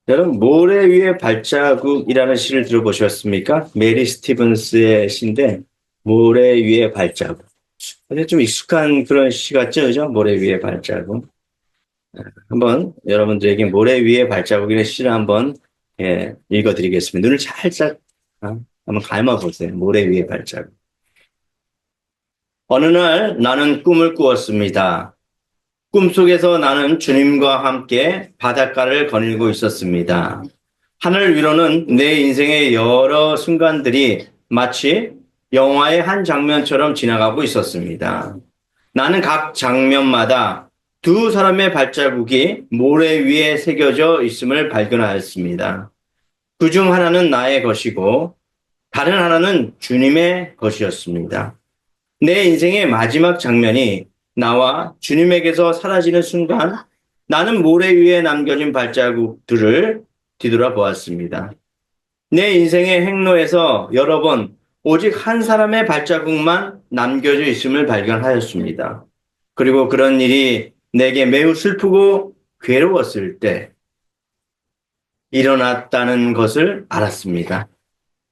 여러분, 모래 위의 발자국이라는 시를 들어보셨습니까? 메리 스티븐스의 시인데, 모래 위의 발자국. 근데 좀 익숙한 그런 시 같죠? 그죠? 모래 위의 발자국. 한번 여러분들에게 모래 위의 발자국이라는 시를 한번 읽어드리겠습니다. 눈을 살짝 한번 감아보세요. 모래 위의 발자국. 어느 날 나는 꿈을 꾸었습니다. 꿈속에서 나는 주님과 함께 바닷가를 거닐고 있었습니다. 하늘 위로는 내 인생의 여러 순간들이 마치 영화의 한 장면처럼 지나가고 있었습니다. 나는 각 장면마다 두 사람의 발자국이 모래 위에 새겨져 있음을 발견하였습니다. 그 중 하나는 나의 것이고 다른 하나는 주님의 것이었습니다. 내 인생의 마지막 장면이 나와 주님에게서 사라지는 순간 나는 모래 위에 남겨진 발자국들을 뒤돌아보았습니다. 내 인생의 행로에서 여러 번 오직 한 사람의 발자국만 남겨져 있음을 발견하였습니다. 그리고 그런 일이 내게 매우 슬프고 괴로웠을 때 일어났다는 것을 알았습니다.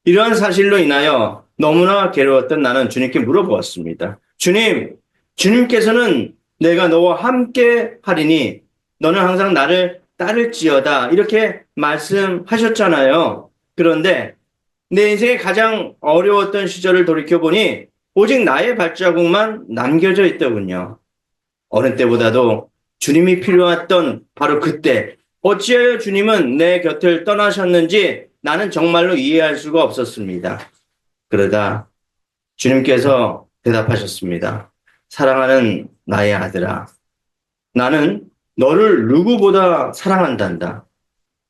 이러한 사실로 인하여 너무나 괴로웠던 나는 주님께 물어보았습니다. 주님, 주님께서는 내가 너와 함께 하리니 너는 항상 나를 따를지어다. 이렇게 말씀하셨잖아요. 그런데 내 인생의 가장 어려웠던 시절을 돌이켜보니 오직 나의 발자국만 남겨져 있더군요. 어느 때보다도 주님이 필요했던 바로 그때 어찌하여 주님은 내 곁을 떠나셨는지 나는 정말로 이해할 수가 없었습니다. 그러다 주님께서 대답하셨습니다. 사랑하는 나의 아들아, 나는 너를 누구보다 사랑한단다.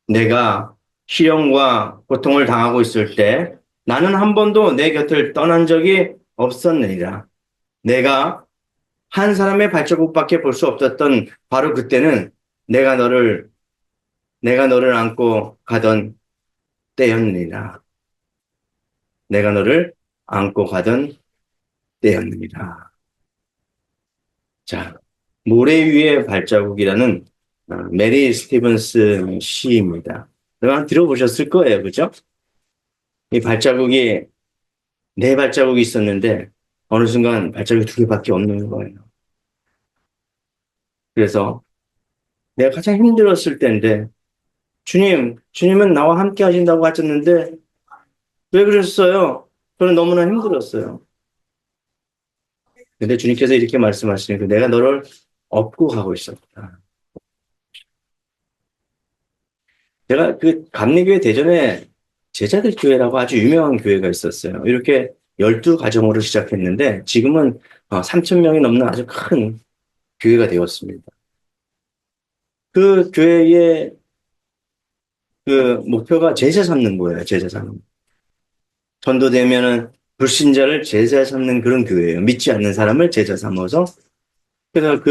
내가 시련과 고통을 당하고 있을 때 나는 한 번도 내 곁을 떠난 적이 없었느니라. 내가 한 사람의 발자국밖에 볼 수 없었던 바로 그때는 내가 너를, 내가 너를 안고 가던 때였느니라. 내가 너를 안고 가던 때였느니라. 자, 모래 위의 발자국이라는 메리 스티븐스 시입니다. 여러분 들어보셨을 거예요. 그죠? 이 발자국이, 네 발자국이 있었는데 어느 순간 발자국이 두 개밖에 없는 거예요. 그래서 내가 가장 힘들었을 때인데 주님은 나와 함께 하신다고 하셨는데 왜 그러셨어요? 저는 너무나 힘들었어요. 근데 주님께서 이렇게 말씀하시니까 내가 너를 업고 가고 있었다. 제가 그 감리교회 대전에 제자들 교회라고 아주 유명한 교회가 있었어요. 이렇게 12가정으로 시작했는데 지금은 3천 명이 넘는 아주 큰 교회가 되었습니다. 그 교회의 그 목표가 제자 삼는 거예요. 제자 삼는. 전도되면은 불신자를 제자 삼는 그런 교회예요. 믿지 않는 사람을 제자 삼아서. 그래서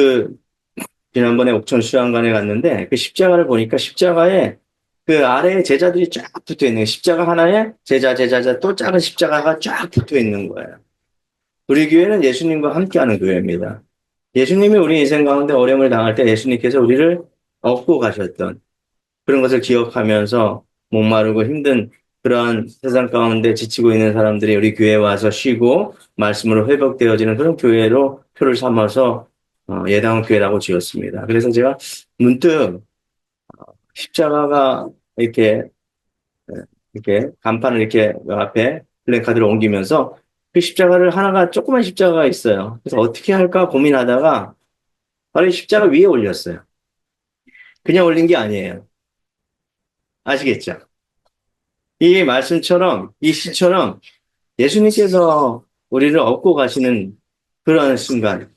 지난번에 옥천 수양관에 갔는데 그 십자가를 보니까 십자가에 그 아래에 제자들이 쫙 붙어 있는 거예요. 십자가 하나에 제자 또 작은 십자가가 쫙 붙어 있는 거예요. 우리 교회는 예수님과 함께하는 교회입니다. 예수님이 우리 인생 가운데 어려움을 당할 때 예수님께서 우리를 업고 가셨던 그런 것을 기억하면서 목마르고 힘든 그러한 세상 가운데 지치고 있는 사람들이 우리 교회에 와서 쉬고 말씀으로 회복되어지는 그런 교회로 표를 삼아서 예당 교회라고 지었습니다. 그래서 제가 문득 십자가가 이렇게 이렇게 간판을 이렇게 앞에 플래카드를 옮기면서 그 십자가를 하나가 조그만 십자가가 있어요. 그래서 어떻게 할까 고민하다가 바로 이 십자가 위에 올렸어요. 그냥 올린 게 아니에요. 아시겠죠? 이 말씀처럼 이 시처럼 예수님께서 우리를 업고 가시는 그런 순간,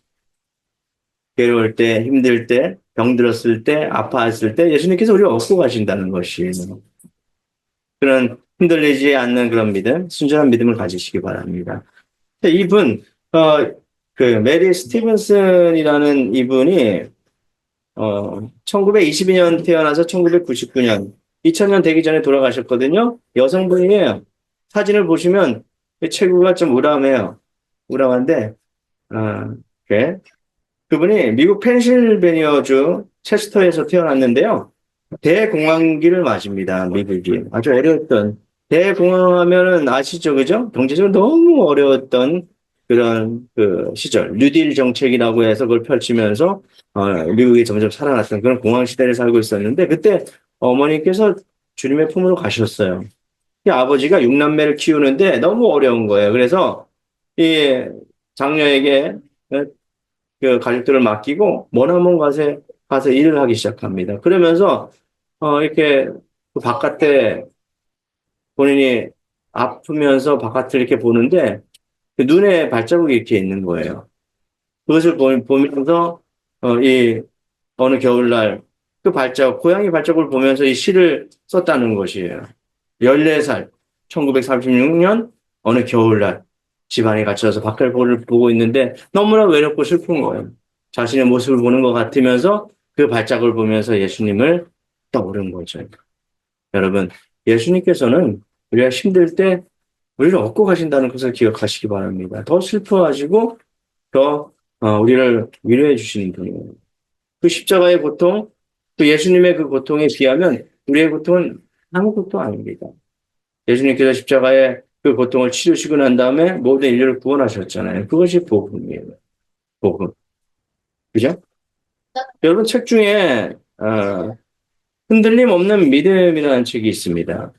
괴로울 때, 힘들 때, 병들었을 때, 아파했을 때 예수님께서 우리를 업고 가신다는 것이에요. 그런 흔들리지 않는 그런 믿음, 순전한 믿음을 가지시기 바랍니다. 이분, 어, 메리 스티븐슨이라는 이분이, 1922년 태어나서 1999년, 2000년 되기 전에 돌아가셨거든요. 여성분이에요. 사진을 보시면 체구가 좀 우람해요. 우람한데, 아, 그분이 미국 펜실베니아주 체스터에서 태어났는데요. 대공황기를 맞습니다. 미국이. 아주 어려웠던. 대공황하면은 아시죠? 그죠? 경제적으로 너무 어려웠던 그런 그 시절. 뉴딜 정책이라고 해서 그걸 펼치면서, 미국이 점점 살아났던 그런 공황 시대를 살고 있었는데, 그때 어머니께서 주님의 품으로 가셨어요. 이 아버지가 6남매를 키우는데 너무 어려운 거예요. 그래서 이 장녀에게 그 가족들을 맡기고 머나먼 곳에 가서 일을 하기 시작합니다. 그러면서 이렇게 그 바깥에 본인이 아프면서 바깥을 이렇게 보는데 그 눈에 발자국이 이렇게 있는 거예요. 그것을 보면서 이 어느 겨울날 그 발자국, 고양이 발자국을 보면서 이 시를 썼다는 것이에요. 14살, 1936년 어느 겨울날 집안에 갇혀서 밖을 보고 있는데 너무나 외롭고 슬픈 거예요. 자신의 모습을 보는 것 같으면서 그 발자국을 보면서 예수님을 떠오른 거죠. 여러분, 예수님께서는 우리가 힘들 때 우리를 얻고 가신다는 것을 기억하시기 바랍니다. 더 슬퍼하시고 더 우리를 위로해 주시는 분이에요. 그 십자가의 고통, 그 예수님의 그 고통에 비하면 우리의 고통은 아무것도 아닙니다. 예수님께서 십자가의 그 고통을 치르시고 난 다음에 모든 인류를 구원하셨잖아요. 그것이 복음이에요. 복음. 그죠? 여러분 책 중에 흔들림 없는 믿음이라는 책이 있습니다.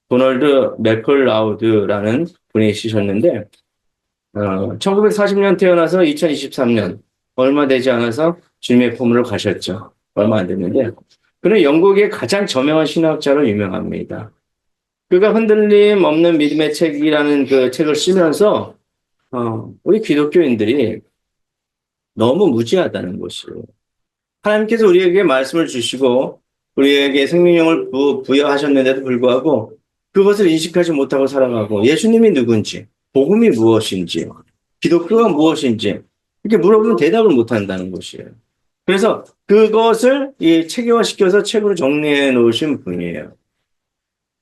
도널드 맥클라우드라는 분이 쓰셨는데 1940년 태어나서 2023년 얼마 되지 않아서 주님의 품으로 가셨죠. 얼마 안 됐는데 그는 영국의 가장 저명한 신학자로 유명합니다. 그가 흔들림 없는 믿음의 책이라는 그 책을 쓰면서 우리 기독교인들이 너무 무지하다는 것이에요. 하나님께서 우리에게 말씀을 주시고 우리에게 생명력을 부여하셨는데도 불구하고 그것을 인식하지 못하고 살아가고 예수님이 누군지, 복음이 무엇인지, 기독교가 무엇인지 이렇게 물어보면 대답을 못한다는 것이에요. 그래서 그것을 이 체계화시켜서 책으로 정리해 놓으신 분이에요.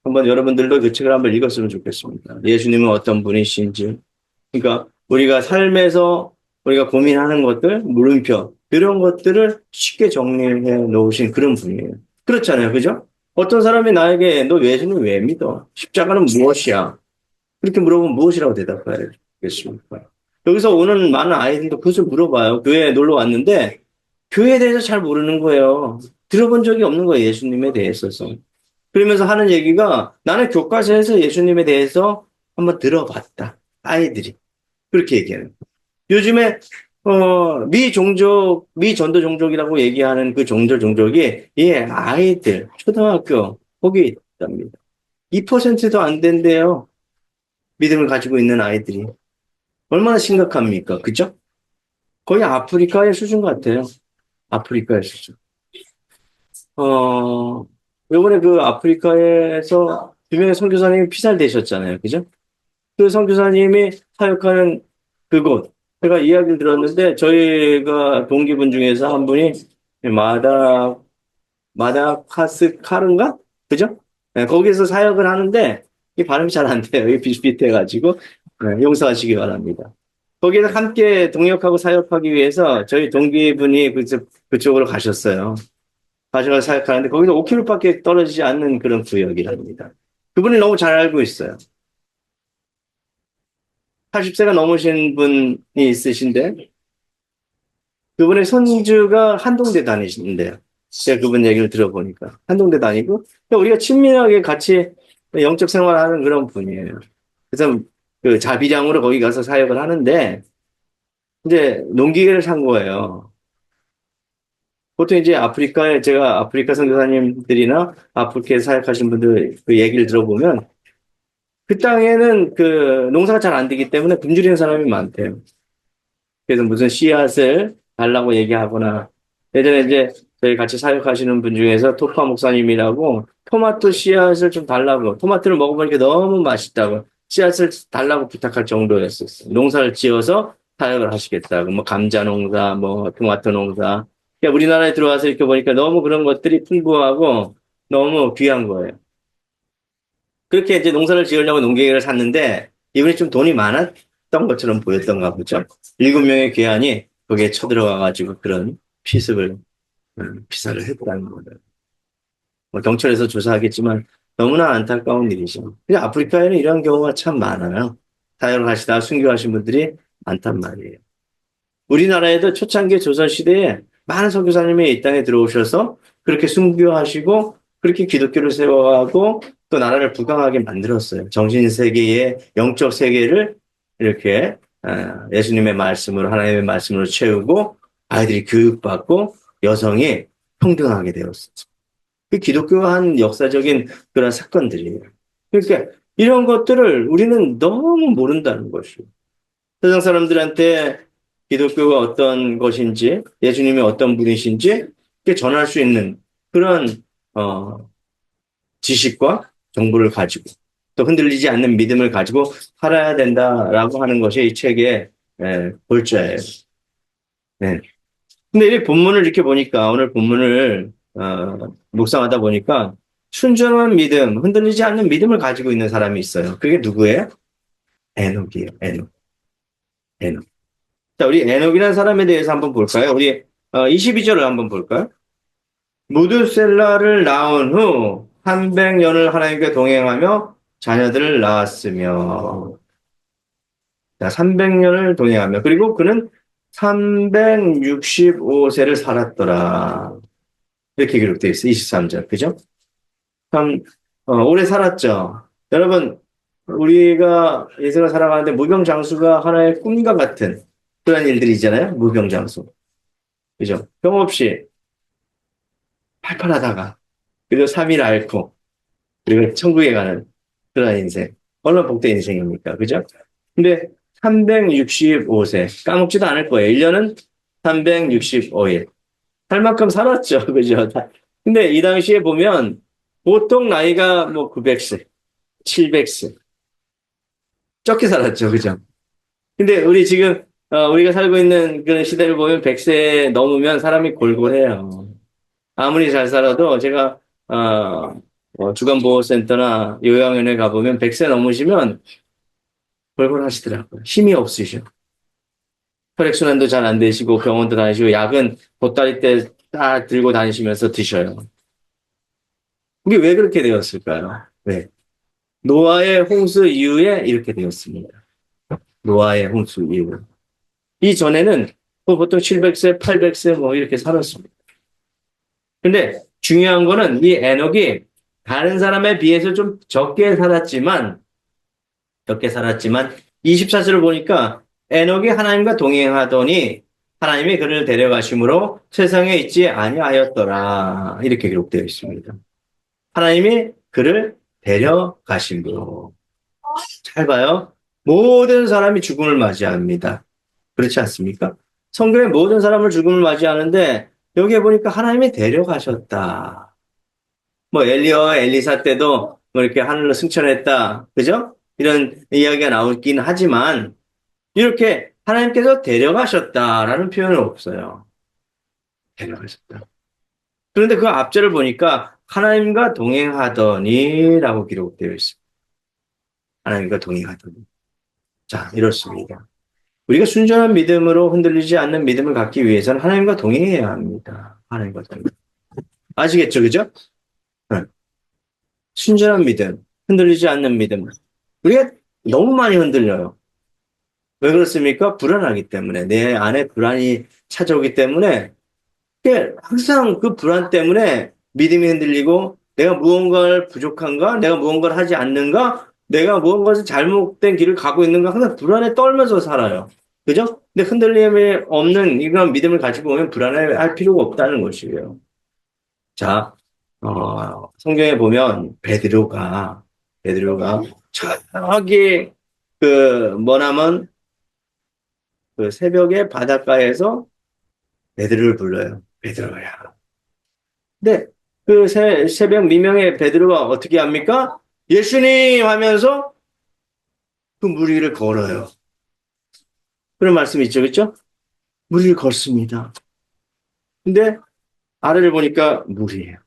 한번 여러분들도 그 책을 한번 읽었으면 좋겠습니다. 예수님은 어떤 분이신지. 그러니까 우리가 삶에서 우리가 고민하는 것들, 물음표, 이런 것들을 쉽게 정리해 놓으신 그런 분이에요. 그렇잖아요. 그죠? 어떤 사람이 나에게 너 예수님 왜 믿어? 십자가는 무엇이야? 그렇게 물어보면 무엇이라고 대답하겠습니까? 여기서 오는 많은 아이들도 그것을 물어봐요. 교회에 놀러 왔는데 교회에 대해서 잘 모르는 거예요. 들어본 적이 없는 거예요. 예수님에 대해서서. 그러면서 하는 얘기가 나는 교과서에서 예수님에 대해서 한번 들어봤다. 아이들이. 그렇게 얘기하는. 요즘에, 미 전도 종족이라고 얘기하는 그 종족이, 예, 아이들, 초등학교, 거기에 있답니다. 2%도 안 된대요. 믿음을 가지고 있는 아이들이. 얼마나 심각합니까? 그죠? 거의 아프리카의 수준 같아요. 아프리카의 수준. 어, 요번에 그 아프리카에서 두 명의 선교사님이 피살되셨잖아요. 그죠? 그 선교사님이 사역하는 그곳. 제가 이야기를 들었는데, 저희가 동기분 중에서 한 분이 마다, 마다카스카르인가? 그죠? 네, 거기서 사역을 하는데, 이 발음이 잘 안 돼요. 이 비슷비슷해가지고, 네, 용서하시기 바랍니다. 거기에서 함께 동역하고 사역하기 위해서 저희 동기분이 그쪽으로 가셨어요. 가셔서 사역하는데, 거기서 5km밖에 떨어지지 않는 그런 구역이랍니다. 그분이 너무 잘 알고 있어요. 80세가 넘으신 분이 있으신데, 그분의 손주가 한동대 다니시는데요. 제가 그분 얘기를 들어보니까. 한동대 다니고, 우리가 친밀하게 같이 영적 생활하는 그런 분이에요. 그래서 그 자비장으로 거기 가서 사역을 하는데, 이제 농기계를 산 거예요. 보통 이제 아프리카에, 제가 아프리카 선교사님들이나 아프리카에 사역하신 분들 그 얘기를 들어보면, 그 땅에는 그 농사가 잘 안 되기 때문에 굶주리는 사람이 많대요. 그래서 무슨 씨앗을 달라고 얘기하거나 예전에 이제 저희 같이 사역하시는 분 중에서 토파 목사님이라고 토마토 씨앗을 좀 달라고 토마토를 먹어보니까 너무 맛있다고 씨앗을 달라고 부탁할 정도였었어요. 농사를 지어서 사역을 하시겠다고 뭐 감자 농사 뭐 토마토 농사 그러니까 우리나라에 들어와서 이렇게 보니까 너무 그런 것들이 풍부하고 너무 귀한 거예요. 그렇게 이제 농사를 지으려고 농기계를 샀는데 이분이 좀 돈이 많았던 것처럼 보였던가 보죠. 7명의 괴한이 거기에 쳐들어가가지고 그런 피습을, 피살을 했다는 거예요. 뭐 경찰에서 조사하겠지만 너무나 안타까운 일이죠. 근데 아프리카에는 이런 경우가 참 많아요. 사역을 하시다 순교하신 분들이 많단 말이에요. 우리나라에도 초창기 조선시대에 많은 선교사님이 이 땅에 들어오셔서 그렇게 순교하시고 그렇게 기독교를 세워가고 또 나라를 부강하게 만들었어요. 정신세계의 영적 세계를 이렇게 예수님의 말씀으로 하나님의 말씀으로 채우고 아이들이 교육받고 여성이 평등하게 되었어요. 그 기독교가 한 역사적인 그런 사건들이에요. 그러니까 이런 것들을 우리는 너무 모른다는 것이에요. 세상 사람들한테 기독교가 어떤 것인지, 예수님이 어떤 분이신지 전할 수 있는 그런 어, 지식과 정보를 가지고 또 흔들리지 않는 믿음을 가지고 살아야 된다라고 하는 것이 이 책의 골자예요. 네. 근데 이 본문을 이렇게 보니까 오늘 본문을 묵상하다 보니까 순전한 믿음, 흔들리지 않는 믿음을 가지고 있는 사람이 있어요. 그게 누구예요? 에녹이에요. 에녹. 에녹. 자, 우리 에녹이라는 사람에 대해서 한번 볼까요? 우리 22절을 한번 볼까요? 무드셀라를 낳은 후 300년을 하나님께 동행하며 자녀들을 낳았으며 자, 300년을 동행하며 그리고 그는 365세를 살았더라. 이렇게 기록되어 있어요. 23절. 그죠? 참 오래 살았죠. 여러분 우리가 인생을 살아가는데 무병장수가 하나의 꿈과 같은 그런 일들이잖아요. 무병장수. 그죠? 병 없이 팔팔하다가 그리고 3일 앓고 그리고 천국에 가는 그런 인생. 얼마나 복된 인생입니까? 그죠? 근데 365세 까먹지도 않을 거예요. 1년은 365일. 살 만큼 살았죠. 그죠? 근데 이 당시에 보면 보통 나이가 뭐 900세, 700세. 적게 살았죠. 그죠? 근데 우리 지금 우리가 살고 있는 그런 시대를 보면 100세 넘으면 사람이 골골해요. 아무리 잘 살아도 제가 주간보호센터나 요양원에 가보면 100세 넘으시면 골골하시더라고요. 힘이 없으셔. 혈액순환도 잘 안 되시고 병원도 다니시고 약은 보따리 때 딱 들고 다니시면서 드셔요. 이게 왜 그렇게 되었을까요? 왜? 노아의 홍수 이후에 이렇게 되었습니다. 노아의 홍수 이후. 이전에는 뭐 보통 700세, 800세 뭐 이렇게 살았습니다. 근데 중요한 거는 이 에녹이 다른 사람에 비해서 좀 적게 살았지만 24절을 보니까 에녹이 하나님과 동행하더니 하나님이 그를 데려가심으로 세상에 있지 아니하였더라. 이렇게 기록되어 있습니다. 하나님이 그를 데려가심으로. 잘 봐요. 모든 사람이 죽음을 맞이합니다. 그렇지 않습니까? 성경에 모든 사람을 죽음을 맞이하는데 여기에 보니까 하나님이 데려가셨다. 뭐 엘리야와 엘리사 때도 뭐 이렇게 하늘로 승천했다. 그죠? 이런 이야기가 나오긴 하지만 이렇게 하나님께서 데려가셨다라는 표현은 없어요. 데려가셨다. 그런데 그 앞절을 보니까 하나님과 동행하더니라고 기록되어 있습니다. 하나님과 동행하더니. 자, 이렇습니다. 우리가 순전한 믿음으로 흔들리지 않는 믿음을 갖기 위해서는 하나님과 동행해야 합니다. 하나님과 동행. 아시겠죠? 그죠? 네. 순전한 믿음, 흔들리지 않는 믿음. 우리가 너무 많이 흔들려요. 왜 그렇습니까? 불안하기 때문에. 내 안에 불안이 찾아오기 때문에 항상 그 불안 때문에 믿음이 흔들리고 내가 무언가를 부족한가? 내가 무언가를 하지 않는가? 내가 무언가를 잘못된 길을 가고 있는가? 항상 불안에 떨면서 살아요. 그죠? 근데 흔들림이 없는 이런 믿음을 가지고 오면 불안해할 필요가 없다는 것이에요. 자, 성경에 보면 베드로가 저기 머나먼 그 새벽에 바닷가에서 베드로를 불러요. 베드로야. 근데 그 새벽 미명에 베드로가 어떻게 합니까? 예수님 하면서 그 물 위를 걸어요. 그런 말씀이 있죠, 그렇죠? 물 위를 걷습니다. 근데 아래를 보니까 물이에요.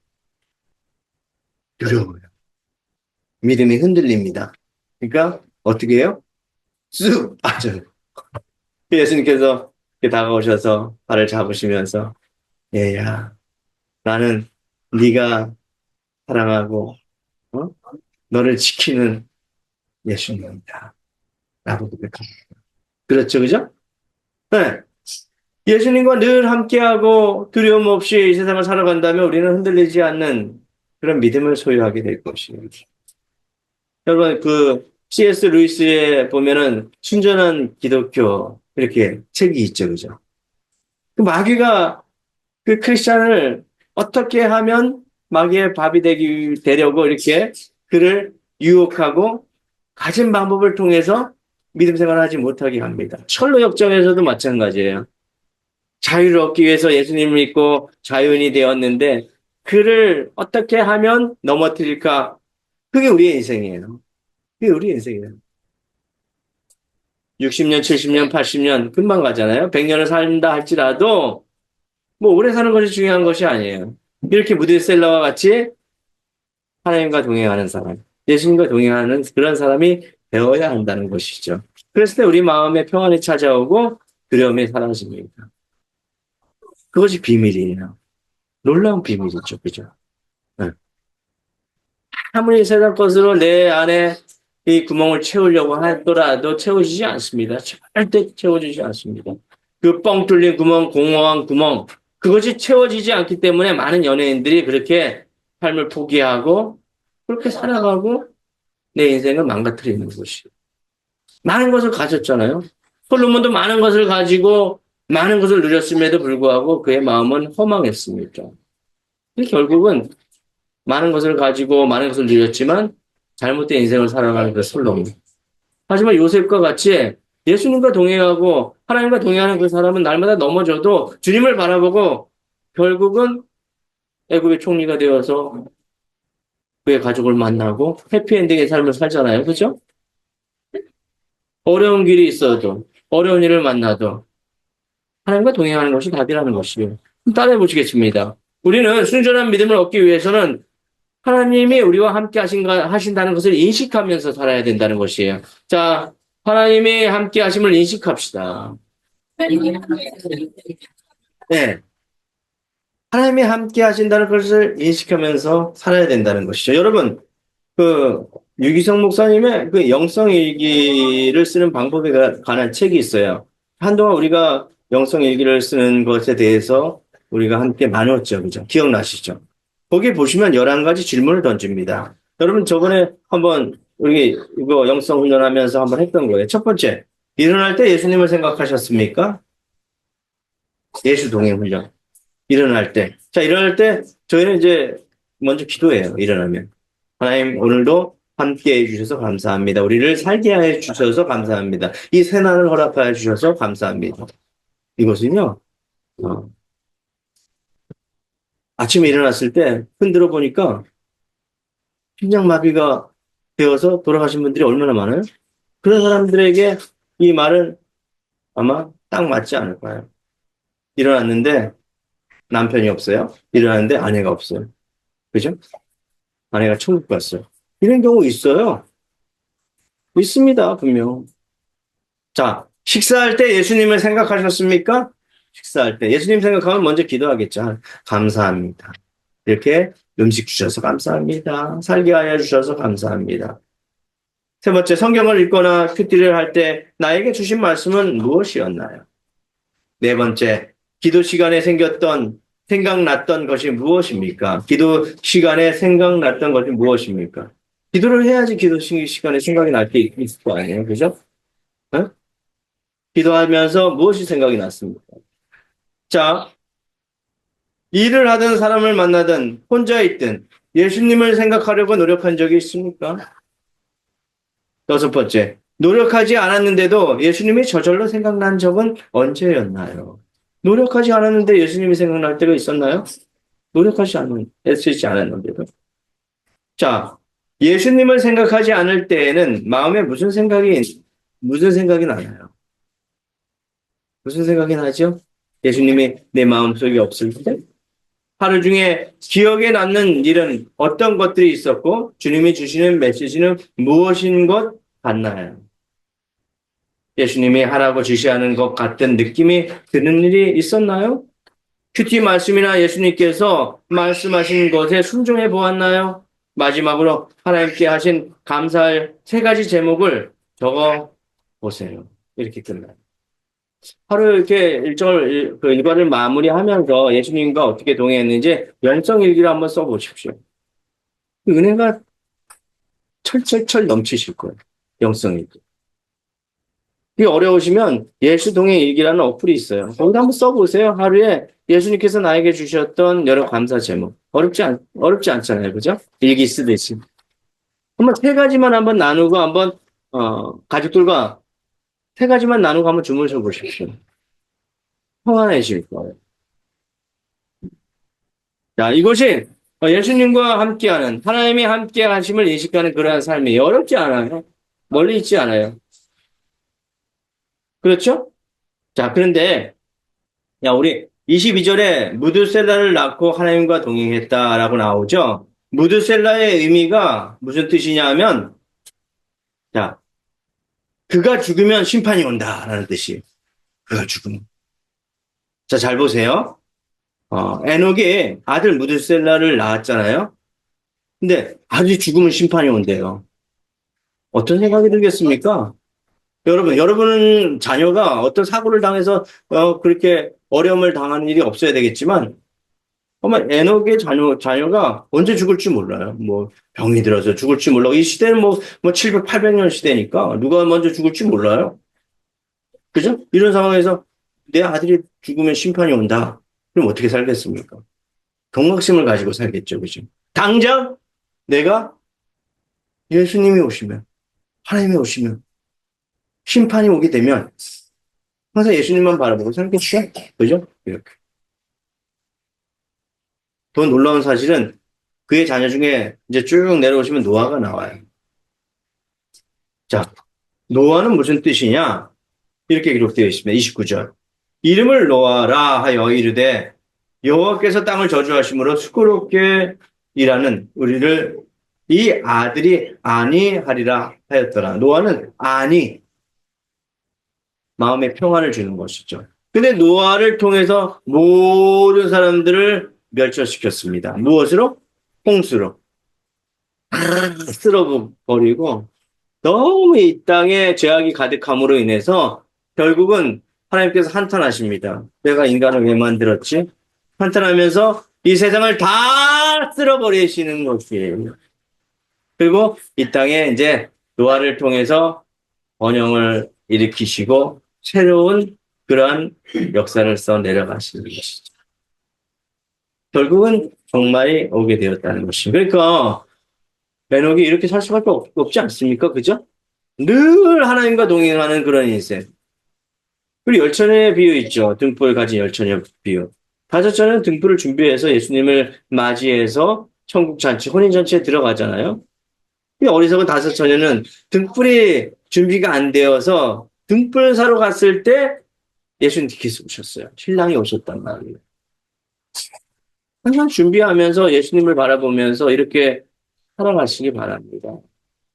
두려워요. 믿음이 흔들립니다. 그러니까 어떻게 해요? 쑥 빠져요. 예수님께서 이렇게 다가오셔서 발을 잡으시면서 얘야, 나는 네가 사랑하고 어? 너를 지키는 예수님이다. 라고 고백합니다. 그렇죠, 그죠? 네. 예수님과 늘 함께하고 두려움 없이 이 세상을 살아간다면 우리는 흔들리지 않는 그런 믿음을 소유하게 될 것이에요. 여러분, 그 C.S. 루이스에 보면은 순전한 기독교 이렇게 책이 있죠, 그죠? 그 마귀가 그 크리스찬을 어떻게 하면 마귀의 밥이 되려고 이렇게 그를 유혹하고 가진 방법을 통해서 믿음 생활을 하지 못하게 합니다. 철로 역정에서도 마찬가지예요. 자유를 얻기 위해서 예수님을 믿고 자유인이 되었는데 그를 어떻게 하면 넘어뜨릴까? 그게 우리의 인생이에요. 그게 우리의 인생이에요. 60년, 70년, 80년 금방 가잖아요. 100년을 산다 할지라도 뭐 오래 사는 것이 중요한 것이 아니에요. 이렇게 무드셀러와 같이 하나님과 동행하는 사람, 예수님과 동행하는 그런 사람이 되어야 한다는 것이죠. 그랬을 때 우리 마음에 평안이 찾아오고 두려움이 사라집니다. 그것이 비밀이에요. 놀라운 비밀이죠. 그죠? 네. 아무리 세상 것으로 내 안에 이 구멍을 채우려고 하더라도 채워지지 않습니다. 절대 채워지지 않습니다. 그 뻥 뚫린 구멍, 공허한 구멍, 그것이 채워지지 않기 때문에 많은 연예인들이 그렇게 삶을 포기하고 그렇게 살아가고 내 인생을 망가뜨리는 것이에요. 많은 것을 가졌잖아요. 솔로몬도 많은 것을 가지고 많은 것을 누렸음에도 불구하고 그의 마음은 허망했습니다. 결국은 많은 것을 가지고 많은 것을 누렸지만 잘못된 인생을 살아가는 그 솔로몬. 하지만 요셉과 같이 예수님과 동행하고 하나님과 동행하는 그 사람은 날마다 넘어져도 주님을 바라보고 결국은 애굽의 총리가 되어서 그의 가족을 만나고 해피엔딩의 삶을 살잖아요. 그죠? 어려운 길이 있어도 어려운 일을 만나도 하나님과 동행하는 것이 답이라는 것이에요. 따라해 보시겠습니다. 우리는 순전한 믿음을 얻기 위해서는 하나님이 우리와 함께 하신다는 것을 인식하면서 살아야 된다는 것이에요. 자, 하나님이 함께 하심을 인식합시다. 네. 하나님이 함께 하신다는 것을 인식하면서 살아야 된다는 것이죠. 여러분, 그, 유기성 목사님의 그 영성일기를 쓰는 방법에 관한 책이 있어요. 한동안 우리가 영성일기를 쓰는 것에 대해서 우리가 함께 나눴죠. 그죠? 기억나시죠? 거기 보시면 11가지 질문을 던집니다. 여러분, 저번에 한번 우리 이거 영성 훈련하면서 한번 했던 거예요. 첫 번째, 일어날 때 예수님을 생각하셨습니까? 예수 동행 훈련. 일어날 때. 자, 일어날 때 저희는 이제 먼저 기도해요. 일어나면. 하나님, 오늘도 함께 해주셔서 감사합니다. 우리를 살게 해주셔서 감사합니다. 이 새날을 허락하여 주셔서 감사합니다. 이것은요, 어, 아침에 일어났을 때 흔들어 보니까 심장마비가 되어서 돌아가신 분들이 얼마나 많아요? 그런 사람들에게 이 말은 아마 딱 맞지 않을까요? 일어났는데 남편이 없어요. 일어났는데 아내가 없어요. 그죠? 아내가 천국 갔어요. 이런 경우 있어요. 있습니다, 분명. 자, 식사할 때 예수님을 생각하셨습니까? 식사할 때. 예수님 생각하면 먼저 기도하겠죠. 감사합니다. 이렇게 음식 주셔서 감사합니다. 살게 하여 주셔서 감사합니다. 세 번째, 성경을 읽거나 큐티를 할 때 나에게 주신 말씀은 무엇이었나요? 네 번째, 기도 시간에 생각났던 것이 무엇입니까? 기도 시간에 생각났던 것이 무엇입니까? 기도를 해야지 기도 시간에 생각이 날 게 있을 거 아니에요? 그죠? 어? 기도하면서 무엇이 생각이 났습니까? 자, 일을 하든 사람을 만나든 혼자 있든 예수님을 생각하려고 노력한 적이 있습니까? 여섯 번째, 노력하지 않았는데도 예수님이 저절로 생각난 적은 언제였나요? 노력하지 않았는데 예수님이 생각날 때가 있었나요? 애쓰지 않았는데도. 자, 예수님을 생각하지 않을 때에는 마음에 무슨 생각이 나나요? 무슨 생각이 나죠? 예수님이 내 마음속에 없을 때? 하루 중에 기억에 남는 일은 어떤 것들이 있었고 주님이 주시는 메시지는 무엇인 것 같나요? 예수님이 하라고 지시하는 것 같은 느낌이 드는 일이 있었나요? 큐티 말씀이나 예수님께서 말씀하신 것에 순종해 보았나요? 마지막으로 하나님께 하신 감사할 세 가지 제목을 적어 보세요. 이렇게 끝나요. 하루 이렇게 그 일과를 마무리하면서 예수님과 어떻게 동행했는지 영성 일기를 한번 써보십시오. 그 은혜가 철철철 넘치실 거예요. 영성 일기. 이게 어려우시면 예수 동행 일기라는 어플이 있어요. 거기다 한번 써보세요. 하루에 예수님께서 나에게 주셨던 여러 감사 제목. 어렵지 않잖아요. 그죠? 일기 쓰듯이. 한번 세 가지만 한번 나누고 한번, 가족들과 세 가지만 나누고 한번 주무셔 보십시오. 평안해질 거예요. 자, 이것이 예수님과 함께하는, 하나님이 함께 하심을 인식하는 그러한 삶이 어렵지 않아요. 멀리 있지 않아요. 그렇죠? 자, 그런데, 야, 우리 22절에 무드셀라를 낳고 하나님과 동행했다라고 나오죠? 무드셀라의 의미가 무슨 뜻이냐 하면, 자, 그가 죽으면 심판이 온다라는 뜻이에요. 그가 죽으면. 자, 잘 보세요. 에녹이 아들 무드셀라를 낳았잖아요? 근데 아들이 죽으면 심판이 온대요. 어떤 생각이 들겠습니까? 여러분은 자녀가 어떤 사고를 당해서, 그렇게 어려움을 당하는 일이 없어야 되겠지만, 정말 에녹의 자녀가 언제 죽을지 몰라요. 뭐, 병이 들어서 죽을지 몰라. 이 시대는 뭐 700, 800년 시대니까 누가 먼저 죽을지 몰라요. 그죠? 이런 상황에서 내 아들이 죽으면 심판이 온다. 그럼 어떻게 살겠습니까? 경각심을 가지고 살겠죠. 그죠? 당장 내가 예수님이 오시면, 하나님이 오시면, 심판이 오게 되면 항상 예수님만 바라보고 살겠죠? 그죠? 이렇게. 더 놀라운 사실은 그의 자녀 중에 이제 쭉 내려오시면 노아가 나와요. 자, 노아는 무슨 뜻이냐? 이렇게 기록되어 있습니다. 29절. 이름을 노아라 하여 이르되 여호와께서 땅을 저주하심으로 수고롭게 일하는 우리를 이 아들이 아니하리라 하였더라. 노아는 아니, 마음의 평안을 주는 것이죠. 근데 노아를 통해서 모든 사람들을 멸절시켰습니다. 무엇으로? 홍수로. 다 쓸어버리고 너무 이 땅에 죄악이 가득함으로 인해서 결국은 하나님께서 한탄하십니다. 내가 인간을 왜 만들었지? 한탄하면서 이 세상을 다 쓸어버리시는 것이에요. 그리고 이 땅에 이제 노아를 통해서 번영을 일으키시고 새로운 그러한 역사를 써 내려가시는 것이죠. 결국은 종말이 오게 되었다는 것이죠. 그러니까 에녹이 이렇게 살 수밖에 없지 않습니까? 그죠? 늘 하나님과 동행하는 그런 인생. 그리고 열천의 비유 있죠. 등불 가진 열천의 비유. 다섯 천은 등불을 준비해서 예수님을 맞이해서 천국 잔치, 혼인 잔치에 들어가잖아요. 이 어리석은 다섯 처녀는 등불이 준비가 안 되어서 등불 사러 갔을 때 예수님께서 오셨어요. 신랑이 오셨단 말이에요. 항상 준비하면서 예수님을 바라보면서 이렇게 살아가시기 바랍니다.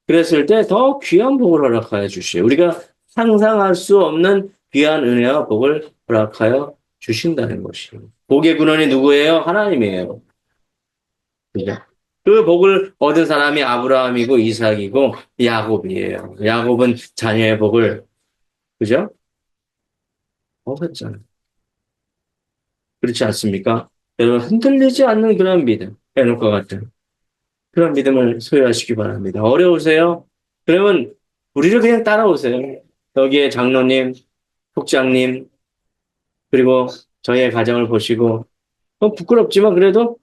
그랬을 때 더 귀한 복을 허락하여 주시오. 우리가 상상할 수 없는 귀한 은혜와 복을 허락하여 주신다는 것이에요. 복의 근원이 누구예요? 하나님이에요. 그죠? 그 복을 얻은 사람이 아브라함이고 이삭이고 야곱이에요. 야곱은 자녀의 복을, 그죠? 얻었잖아요. 그렇지 않습니까? 여러분, 흔들리지 않는 그런 믿음, 에녹과 같은 그런 믿음을 소유하시기 바랍니다. 어려우세요? 그러면 우리를 그냥 따라오세요. 여기에 장로님, 속장님, 그리고 저희의 가정을 보시고, 부끄럽지만 그래도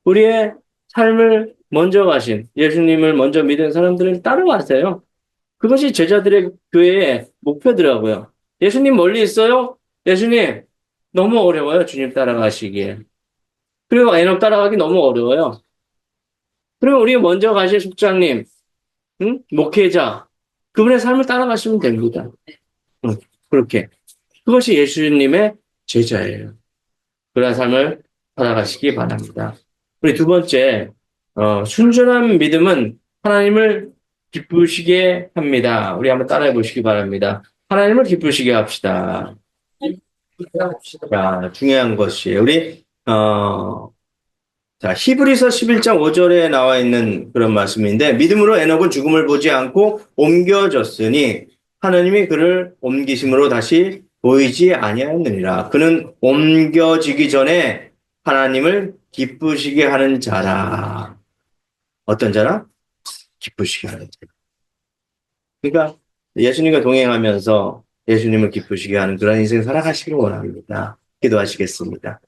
우리의 삶을 먼저 가신 예수님을 먼저 믿은 사람들을 따라가세요. 그것이 제자들의 교회의 목표더라고요. 예수님 멀리 있어요? 예수님 너무 어려워요. 주님 따라가시기에. 그리고 에녹 따라가기 너무 어려워요. 그러면 우리 먼저 가실 숙장님, 응? 목회자, 그분의 삶을 따라가시면 됩니다. 그렇게. 그것이 예수님의 제자예요. 그런 삶을 살아가시기 바랍니다. 우리 두 번째, 순전한 믿음은 하나님을 기쁘시게 합니다. 우리 한번 따라해 보시기 바랍니다. 하나님을 기쁘시게 합시다. 자, 중요한 것이 우리 자, 히브리서 11장 5절에 나와 있는 그런 말씀인데 믿음으로 에녹은 죽음을 보지 않고 옮겨졌으니 하나님이 그를 옮기심으로 다시 보이지 아니하였느니라. 그는 옮겨지기 전에 하나님을 기쁘시게 하는 자라. 어떤 자라? 기쁘시게 하는 자. 그러니까 예수님과 동행하면서 예수님을 기쁘시게 하는 그런 인생 살아가시길 원합니다. 기도하시겠습니다.